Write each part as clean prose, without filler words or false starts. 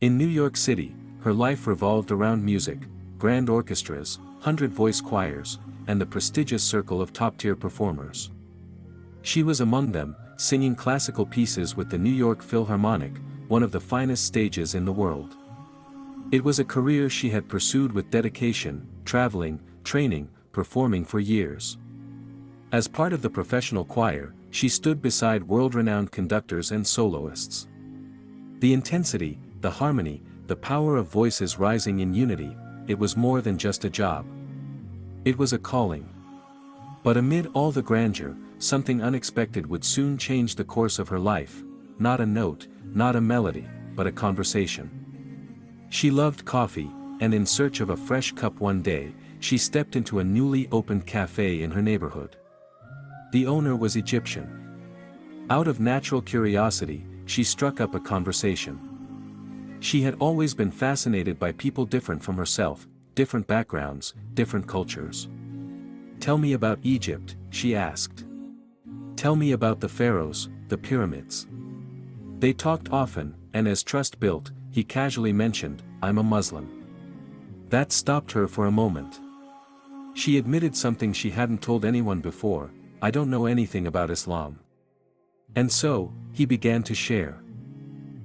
In New York City, her life revolved around music, grand orchestras, 100-voice choirs, and the prestigious circle of top-tier performers. She was among them, singing classical pieces with the New York Philharmonic, one of the finest stages in the world. It was a career she had pursued with dedication, traveling, training, performing for years. As part of the professional choir, she stood beside world-renowned conductors and soloists. The intensity, the harmony, the power of voices rising in unity, it was more than just a job. It was a calling. But amid all the grandeur, something unexpected would soon change the course of her life, not a note, not a melody, but a conversation. She loved coffee, and in search of a fresh cup one day, she stepped into a newly opened cafe in her neighborhood. The owner was Egyptian. Out of natural curiosity, she struck up a conversation. She had always been fascinated by people different from herself, different backgrounds, different cultures. "Tell me about Egypt," she asked. "Tell me about the pharaohs, the pyramids." They talked often, and as trust built, he casually mentioned, "I'm a Muslim." That stopped her for a moment. She admitted something she hadn't told anyone before, "I don't know anything about Islam." And so, he began to share.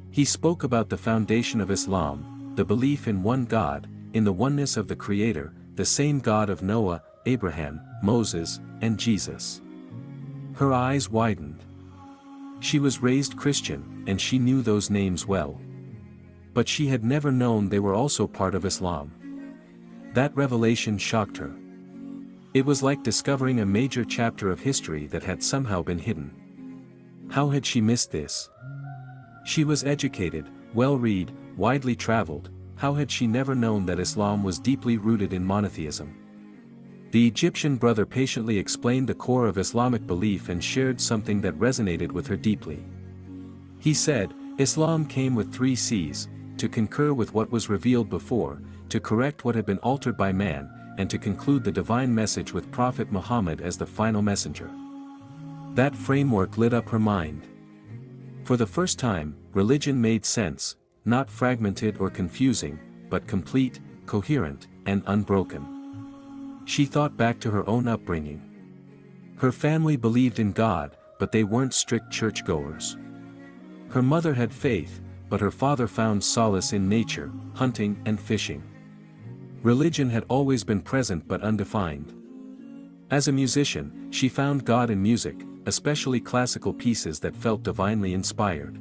He spoke about the foundation of Islam, the belief in one God, in the oneness of the Creator, the same God of Noah, Abraham, Moses, and Jesus. Her eyes widened. She was raised Christian, and she knew those names well. But she had never known they were also part of Islam. That revelation shocked her. It was like discovering a major chapter of history that had somehow been hidden. How had she missed this? She was educated, well-read, widely traveled. How had she never known that Islam was deeply rooted in monotheism? The Egyptian brother patiently explained the core of Islamic belief and shared something that resonated with her deeply. He said, "Islam came with 3 C's, to concur with what was revealed before, to correct what had been altered by man, and to conclude the divine message with Prophet Muhammad as the final messenger." That framework lit up her mind. For the first time, religion made sense, not fragmented or confusing, but complete, coherent, and unbroken. She thought back to her own upbringing. Her family believed in God, but they weren't strict churchgoers. Her mother had faith, but her father found solace in nature, hunting and fishing. Religion had always been present but undefined. As a musician, she found God in music, especially classical pieces that felt divinely inspired.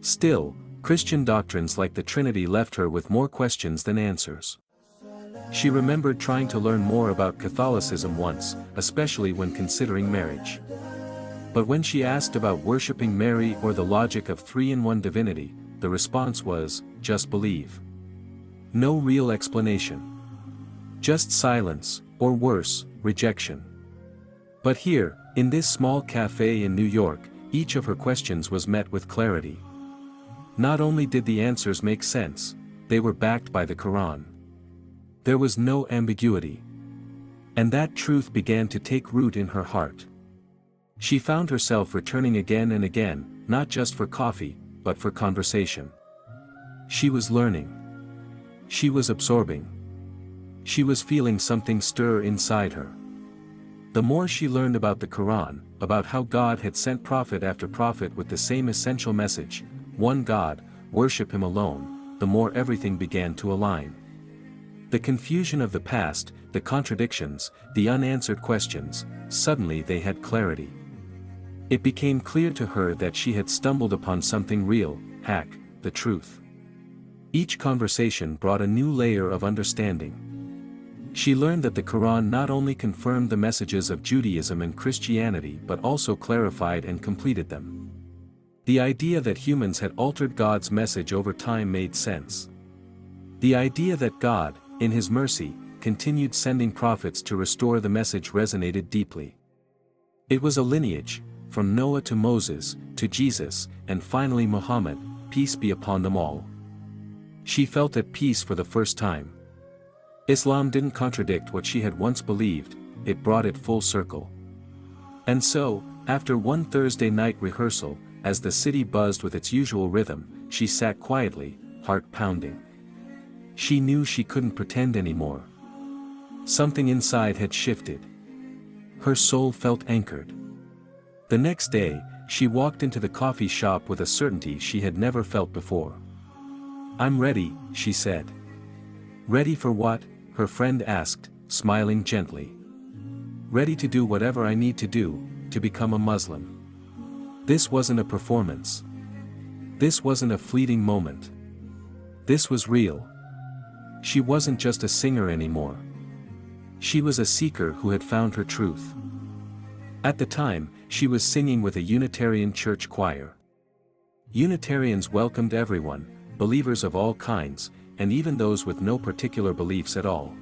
Still, Christian doctrines like the Trinity left her with more questions than answers. She remembered trying to learn more about Catholicism once, especially when considering marriage. But when she asked about worshiping Mary or the logic of 3-in-1 divinity, the response was, "Just believe." No real explanation. Just silence, or worse, rejection. But here, in this small cafe in New York, each of her questions was met with clarity. Not only did the answers make sense, they were backed by the Qur'an. There was no ambiguity. And that truth began to take root in her heart. She found herself returning again and again, not just for coffee, but for conversation. She was learning. She was absorbing. She was feeling something stir inside her. The more she learned about the Qur'an, about how God had sent prophet after prophet with the same essential message, one God, worship Him alone, the more everything began to align. The confusion of the past, the contradictions, the unanswered questions, suddenly they had clarity. It became clear to her that she had stumbled upon something real, the truth. Each conversation brought a new layer of understanding. She learned that the Qur'an not only confirmed the messages of Judaism and Christianity but also clarified and completed them. The idea that humans had altered God's message over time made sense. The idea that God, in His mercy, continued sending prophets to restore the message resonated deeply. It was a lineage, from Noah to Moses, to Jesus, and finally Muhammad, peace be upon them all. She felt at peace for the first time. Islam didn't contradict what she had once believed, it brought it full circle. And so, after one Thursday night rehearsal, as the city buzzed with its usual rhythm, she sat quietly, heart pounding. She knew she couldn't pretend anymore. Something inside had shifted. Her soul felt anchored. The next day, she walked into the coffee shop with a certainty she had never felt before. "I'm ready," she said. "Ready for what?" her friend asked, smiling gently. "Ready to do whatever I need to do, to become a Muslim." This wasn't a performance. This wasn't a fleeting moment. This was real. She wasn't just a singer anymore. She was a seeker who had found her truth. At the time, she was singing with a Unitarian church choir. Unitarians welcomed everyone, believers of all kinds, and even those with no particular beliefs at all.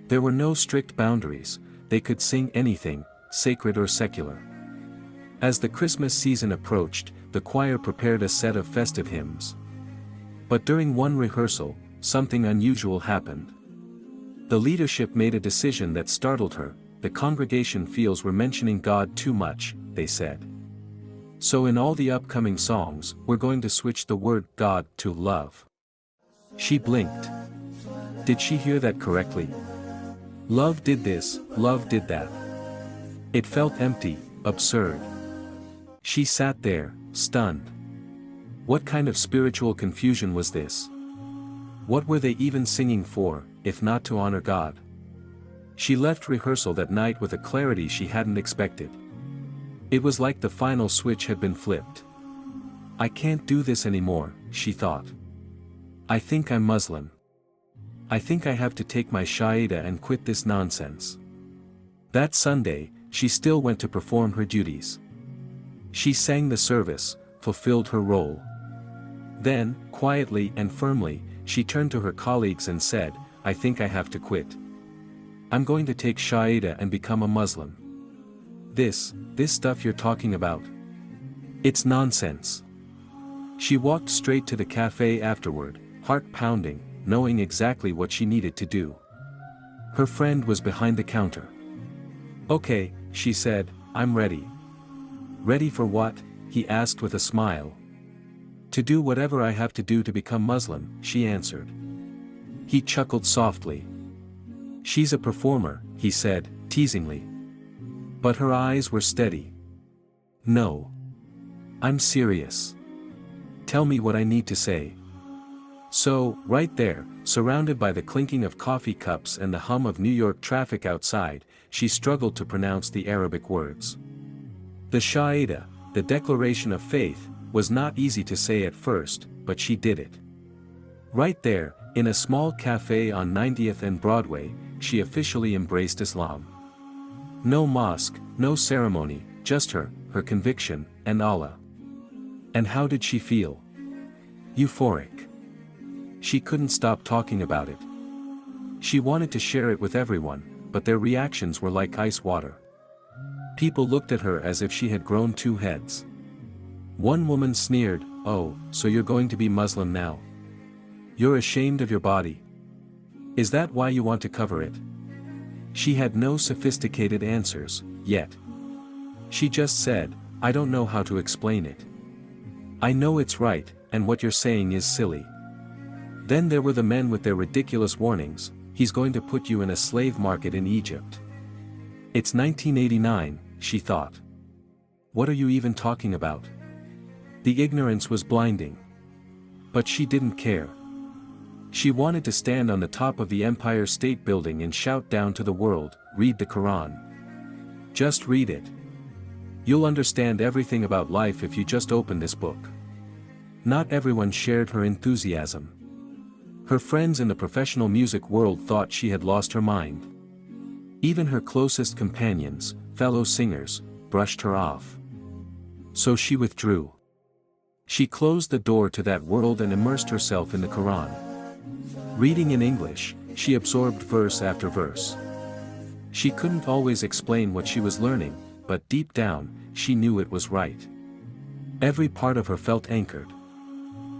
There were no strict boundaries, they could sing anything, sacred or secular. As the Christmas season approached, the choir prepared a set of festive hymns. But during one rehearsal, something unusual happened. The leadership made a decision that startled her. "The congregation feels we're mentioning God too much," they said. "So in all the upcoming songs, we're going to switch the word God to love." She blinked. Did she hear that correctly? Love did this, love did that. It felt empty, absurd. She sat there, stunned. What kind of spiritual confusion was this? What were they even singing for, if not to honor God? She left rehearsal that night with a clarity she hadn't expected. It was like the final switch had been flipped. "I can't do this anymore," she thought. "I think I'm Muslim. I think I have to take my Shahada and quit this nonsense." That Sunday, she still went to perform her duties. She sang the service, fulfilled her role. Then, quietly and firmly, she turned to her colleagues and said, "I think I have to quit. I'm going to take Shahada and become a Muslim. This stuff you're talking about, it's nonsense." She walked straight to the cafe afterward, heart pounding, knowing exactly what she needed to do. Her friend was behind the counter. "Okay," she said, "I'm ready." "Ready for what?" he asked with a smile. "To do whatever I have to do to become Muslim," she answered. He chuckled softly. "She's a performer," he said, teasingly. But her eyes were steady. "No. I'm serious. Tell me what I need to say." So, right there, surrounded by the clinking of coffee cups and the hum of New York traffic outside, she struggled to pronounce the Arabic words. The Shahada, the declaration of faith, was not easy to say at first, but she did it. Right there, in a small cafe on 90th and Broadway, she officially embraced Islam. No mosque, no ceremony, just her conviction, and Allah. And how did she feel? Euphoric. She couldn't stop talking about it. She wanted to share it with everyone, but their reactions were like ice water. People looked at her as if she had grown two heads. One woman sneered, "Oh, so you're going to be Muslim now? You're ashamed of your body? Is that why you want to cover it?" She had no sophisticated answers, yet. She just said, "I don't know how to explain it. I know it's right, and what you're saying is silly." Then there were the men with their ridiculous warnings, "He's going to put you in a slave market in Egypt." It's 1989, she thought. What are you even talking about? The ignorance was blinding. But she didn't care. She wanted to stand on the top of the Empire State Building and shout down to the world, "Read the Qur'an. Just read it. You'll understand everything about life if you just open this book." Not everyone shared her enthusiasm. Her friends in the professional music world thought she had lost her mind. Even her closest companions, fellow singers, brushed her off. So she withdrew. She closed the door to that world and immersed herself in the Qur'an. Reading in English, she absorbed verse after verse. She couldn't always explain what she was learning, but deep down, she knew it was right. Every part of her felt anchored.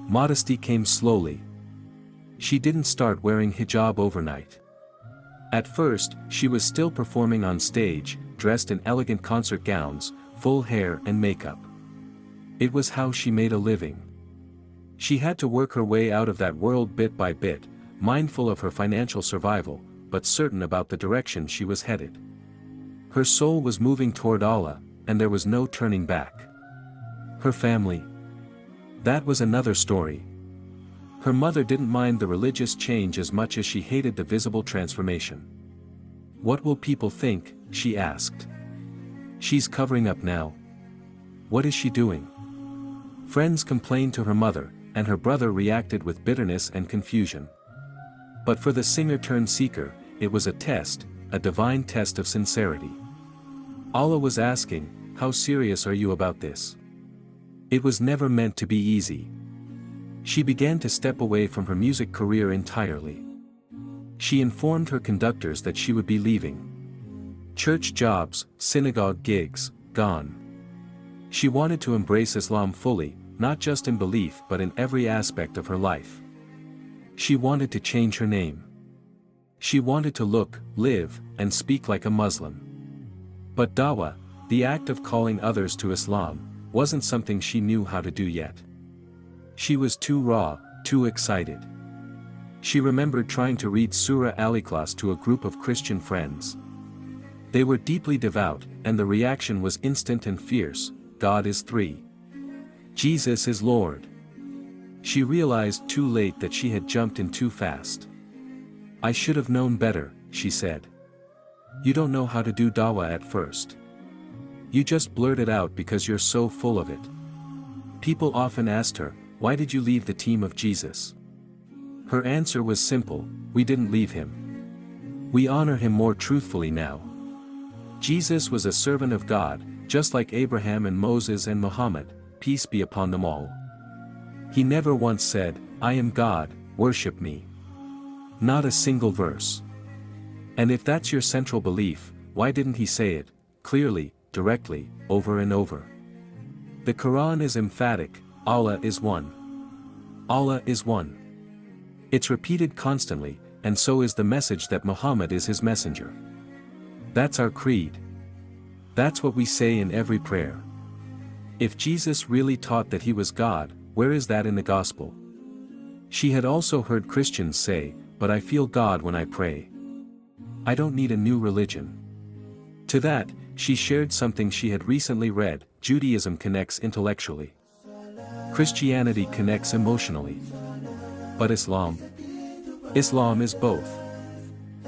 Modesty came slowly. She didn't start wearing hijab overnight. At first, she was still performing on stage, dressed in elegant concert gowns, full hair and makeup. It was how she made a living. She had to work her way out of that world bit by bit, mindful of her financial survival, but certain about the direction she was headed. Her soul was moving toward Allah, and there was no turning back. Her family. That was another story. Her mother didn't mind the religious change as much as she hated the visible transformation. "What will people think?" she asked. "She's covering up now. What is she doing?" Friends complained to her mother, and her brother reacted with bitterness and confusion. But for the singer-turned-seeker, it was a test, a divine test of sincerity. Allah was asking, "How serious are you about this?" It was never meant to be easy. She began to step away from her music career entirely. She informed her conductors that she would be leaving. Church jobs, synagogue gigs, gone. She wanted to embrace Islam fully, not just in belief but in every aspect of her life. She wanted to change her name. She wanted to look, live, and speak like a Muslim. But dawah, the act of calling others to Islam, wasn't something she knew how to do yet. She was too raw, too excited. She remembered trying to read Surah Al-Ikhlas to a group of Christian friends. They were deeply devout, and the reaction was instant and fierce: "God is three. Jesus is Lord." She realized too late that she had jumped in too fast. "I should have known better," she said. "You don't know how to do dawah at first. You just blurt it out because you're so full of it." People often asked her, "Why did you leave the team of Jesus?" Her answer was simple: "We didn't leave him. We honor him more truthfully now. Jesus was a servant of God, just like Abraham and Moses and Muhammad, peace be upon them all. He never once said, 'I am God, worship me.' Not a single verse. And if that's your central belief, why didn't he say it, clearly, directly, over and over? The Qur'an is emphatic: Allah is one. Allah is one. It's repeated constantly, and so is the message that Muhammad is his messenger. That's our creed. That's what we say in every prayer. If Jesus really taught that he was God, where is that in the gospel?" She had also heard Christians say, "But I feel God when I pray. I don't need a new religion." To that, she shared something she had recently read: Judaism connects intellectually. Christianity connects emotionally. But Islam? Islam is both.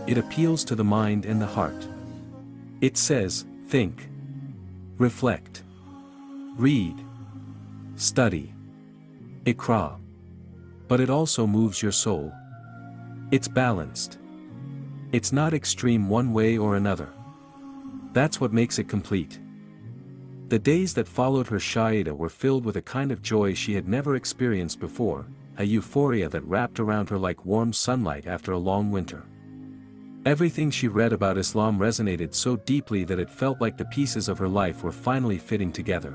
It appeals to the mind and the heart. It says, think, reflect, read, study, Iqra. But it also moves your soul. It's balanced. It's not extreme one way or another. That's what makes it complete. The days that followed her Shahida were filled with a kind of joy she had never experienced before, a euphoria that wrapped around her like warm sunlight after a long winter. Everything she read about Islam resonated so deeply that it felt like the pieces of her life were finally fitting together.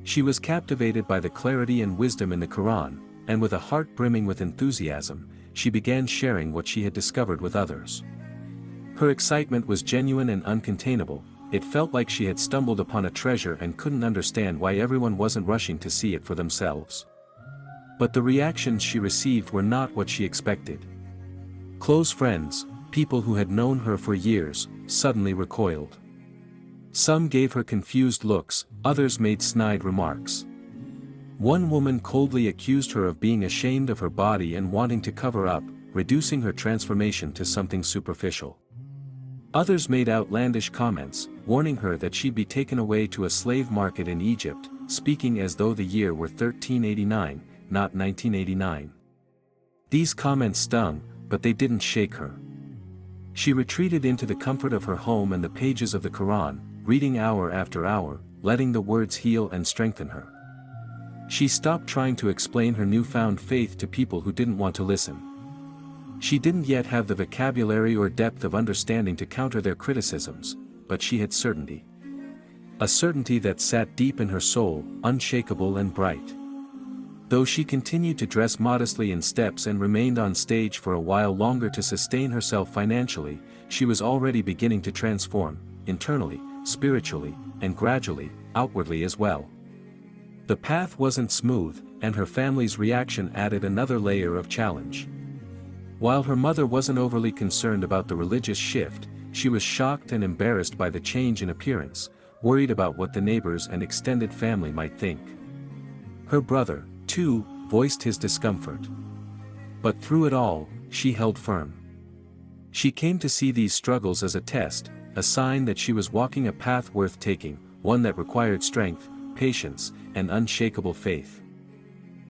She was captivated by the clarity and wisdom in the Qur'an, and with a heart brimming with enthusiasm, she began sharing what she had discovered with others. Her excitement was genuine and uncontainable. It felt like she had stumbled upon a treasure and couldn't understand why everyone wasn't rushing to see it for themselves. But the reactions she received were not what she expected. Close friends, people who had known her for years, suddenly recoiled. Some gave her confused looks, others made snide remarks. One woman coldly accused her of being ashamed of her body and wanting to cover up, reducing her transformation to something superficial. Others made outlandish comments, warning her that she'd be taken away to a slave market in Egypt, speaking as though the year were 1389, not 1989. These comments stung, but they didn't shake her. She retreated into the comfort of her home and the pages of the Qur'an, reading hour after hour, letting the words heal and strengthen her. She stopped trying to explain her newfound faith to people who didn't want to listen. She didn't yet have the vocabulary or depth of understanding to counter their criticisms, but she had certainty. A certainty that sat deep in her soul, unshakable and bright. Though she continued to dress modestly in steps and remained on stage for a while longer to sustain herself financially, she was already beginning to transform, internally, spiritually, and gradually, outwardly as well. The path wasn't smooth, and her family's reaction added another layer of challenge. While her mother wasn't overly concerned about the religious shift, she was shocked and embarrassed by the change in appearance, worried about what the neighbors and extended family might think. Her brother, too, voiced his discomfort. But through it all, she held firm. She came to see these struggles as a test, a sign that she was walking a path worth taking, one that required strength, patience, and unshakable faith.